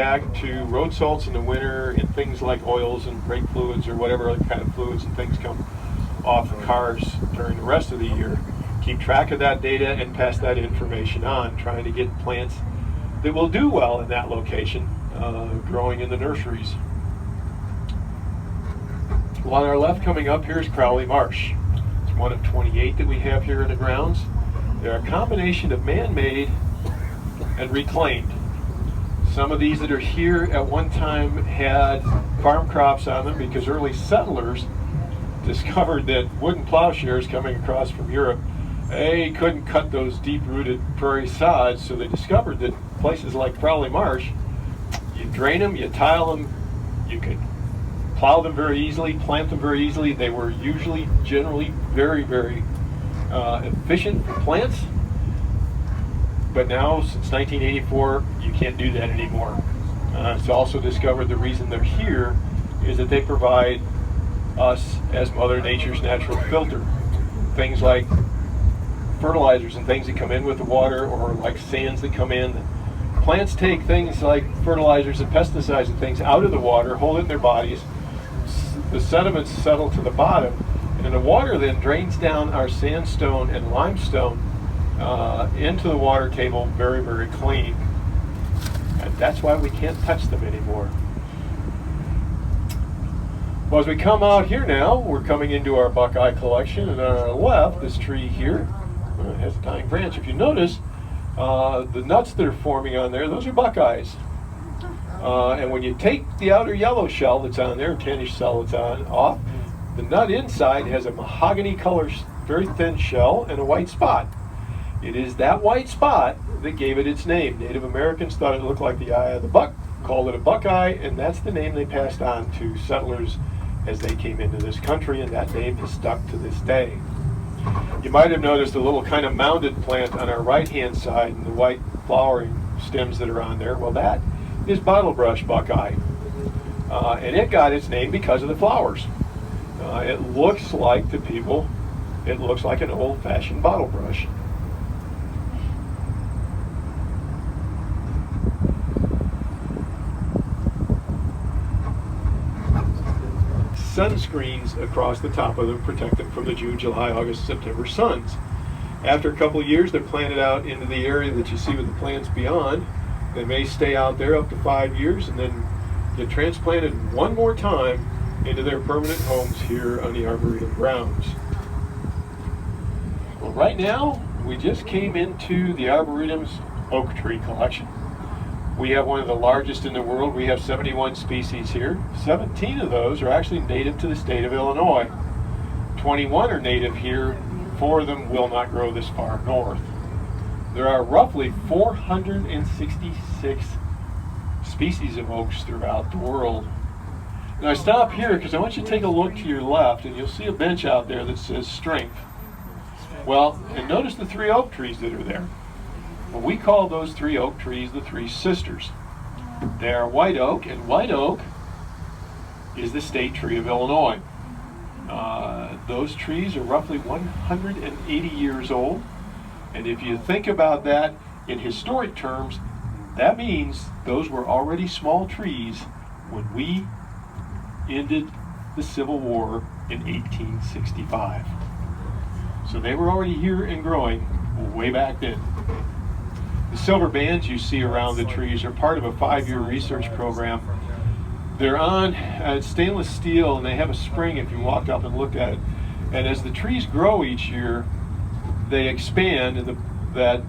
react to road salts in the winter and things like oils and brake fluids or whatever other kind of fluids and things come off the cars during the rest of the year. Keep track of that data and pass that information on, trying to get plants that will do well in that location, growing in the nurseries. Well, on our left coming up here is Crowley Marsh. It's one of 28 that we have here in the grounds. They're a combination of man-made and reclaimed. Some of these that are here at one time had farm crops on them because early settlers discovered that wooden plowshares coming across from Europe, they couldn't cut those deep-rooted prairie sods, so they discovered that places like Crowley Marsh, you drain them, you tile them, you could plow them very easily, plant them very easily. They were usually, generally, very, very efficient for plants. But now, since 1984, you can't do that anymore. It's also discovered the reason they're here is that they provide us as Mother Nature's natural filter. Things like fertilizers and things that come in with the water, or like sands that come in. Plants take things like fertilizers and pesticides and things out of the water, hold it in their bodies. The sediments settle to the bottom, and then the water then drains down our sandstone and limestone into the water table very, very clean. And that's why we can't touch them anymore. Well, as we come out here now, we're coming into our Buckeye Collection, and on our left, this tree here has a dying branch. If you notice, the nuts that are forming on there, those are Buckeyes. And when you take the outer yellow shell that's on there, tannish shell that's off, the nut inside has a mahogany color, very thin shell, and a white spot. It is that white spot that gave it its name. Native Americans thought it looked like the eye of the buck, called it a Buckeye, and that's the name they passed on to settlers as they came into this country, and that name has stuck to this day. You might have noticed a little kind of mounded plant on our right-hand side and the white flowering stems that are on there. Well, that is Bottlebrush Buckeye, and it got its name because of the flowers. It looks like to people, it looks like an old-fashioned bottle brush. Sunscreens across the top of them protect them from the June, July, August, September suns. After a couple of years, they're planted out into the area that you see with the plants beyond. They may stay out there up to 5 years and then get transplanted one more time into their permanent homes here on the Arboretum grounds. Well, right now, we just came into the Arboretum's oak tree collection. We have one of the largest in the world. We have 71 species here. 17 of those are actually native to the state of Illinois. 21 are native here. 4 of them will not grow this far north. There are roughly 466 species of oaks throughout the world. Now I stop here because I want you to take a look to your left, and you'll see a bench out there that says strength. Well, and notice the 3 oak trees that are there. Well, we call those 3 oak trees the 3 sisters. They are white oak, and white oak is the state tree of Illinois. Those trees are roughly 180 years old, and if you think about that in historic terms, that means those were already small trees when we ended the Civil War in 1865. So they were already here and growing way back then. The silver bands you see around the trees are part of a 5-year research program. They're on stainless steel, and they have a spring if you walked up and looked at it. And as the trees grow each year, they expand, and that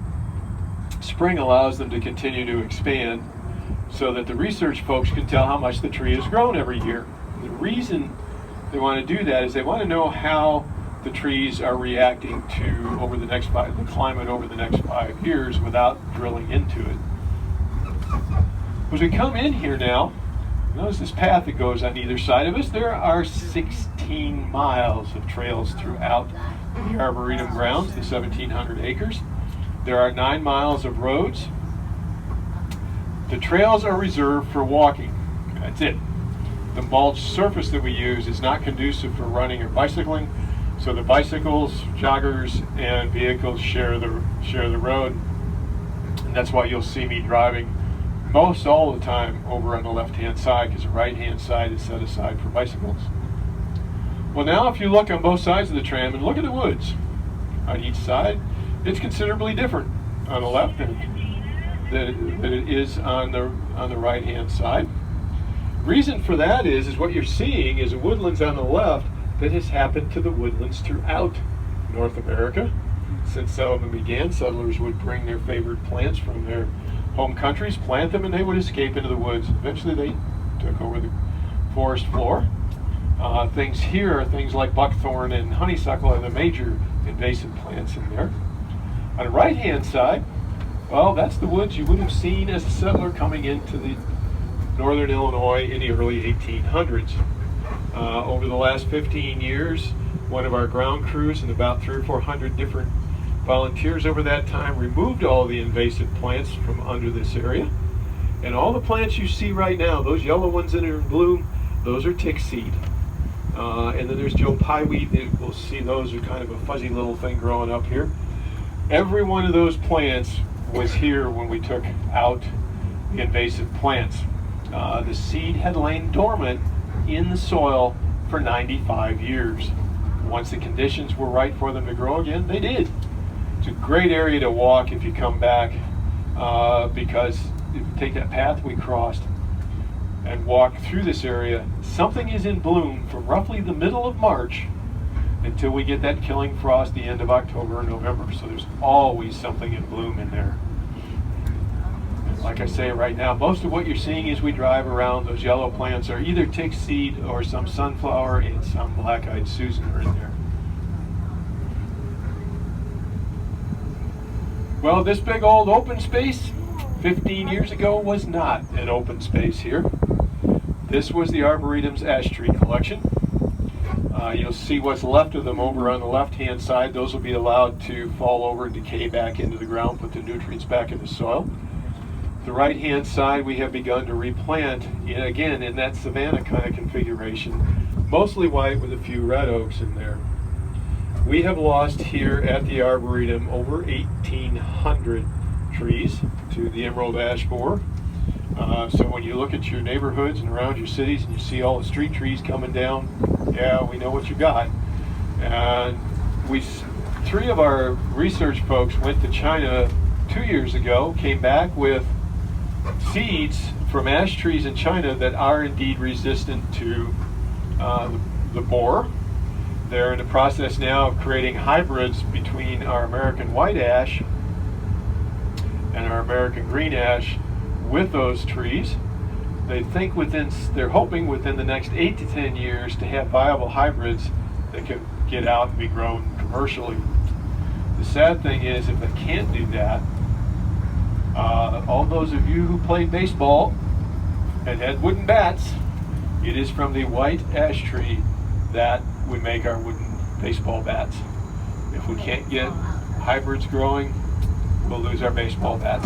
spring allows them to continue to expand so that the research folks can tell how much the tree has grown every year. The reason they want to do that is they want to know how the trees are reacting to the climate over the next 5 years without drilling into it. As we come in here now, notice this path that goes on either side of us. There are 16 miles of trails throughout the Arboretum grounds, the 1,700 acres. There are 9 miles of roads. The trails are reserved for walking. That's it. The mulch surface that we use is not conducive for running or bicycling, so the bicycles, joggers, and vehicles share the road, and that's why you'll see me driving most all the time over on the left-hand side, because the right-hand side is set aside for bicycles. Well, now if you look on both sides of the tram and look at the woods on each side, it's considerably different on the left than it is on the right-hand side. Reason for that is what you're seeing is the woodlands on the left that has happened to the woodlands throughout North America. Since settlement began, settlers would bring their favorite plants from their home countries, plant them, and they would escape into the woods. Eventually they took over the forest floor. Things here are things like buckthorn and honeysuckle are the major invasive plants in there. On the right-hand side, well, that's the woods you would have seen as a settler coming into the northern Illinois in the early 1800s. Over the last 15 years, one of our ground crews and about 300 or 400 different volunteers over that time removed all the invasive plants from under this area. And all the plants you see right now, those yellow ones that are in bloom, those are tick seed. And then there's Joe Pieweed. We'll see those are kind of a fuzzy little thing growing up here. Every one of those plants was here when we took out the invasive plants. The seed had lain dormant in the soil for 95 years. Once the conditions were right for them to grow again, they did. It's a great area to walk if you come back, because if you take that path we crossed and walk through this area, something is in bloom from roughly the middle of March until we get that killing frost the end of October or November. So there's always something in bloom in there. Like I say right now, most of what you're seeing as we drive around, those yellow plants are either tick seed or some sunflower and some black-eyed Susan are in there. Well, this big old open space 15 years ago was not an open space here. This was the Arboretum's ash tree collection. You'll see what's left of them over on the left-hand side. Those will be allowed to fall over and decay back into the ground, put the nutrients back in the soil. The right-hand side we have begun to replant, again, in that savanna kind of configuration, mostly white with a few red oaks in there. We have lost here at the Arboretum over 1,800 trees to the emerald ash borer. So when you look at your neighborhoods and around your cities and you see all the street trees coming down, yeah, we know what you got. And three of our research folks went to China 2 years ago, came back with seeds from ash trees in China that are indeed resistant to the borer. They're in the process now of creating hybrids between our American white ash and our American green ash with those trees. They're hoping within the next 8 to 10 years to have viable hybrids that can get out and be grown commercially. The sad thing is, if they can't do that, all those of you who played baseball and had wooden bats, it is from the white ash tree that we make our wooden baseball bats. If we can't get hybrids growing, we'll lose our baseball bats.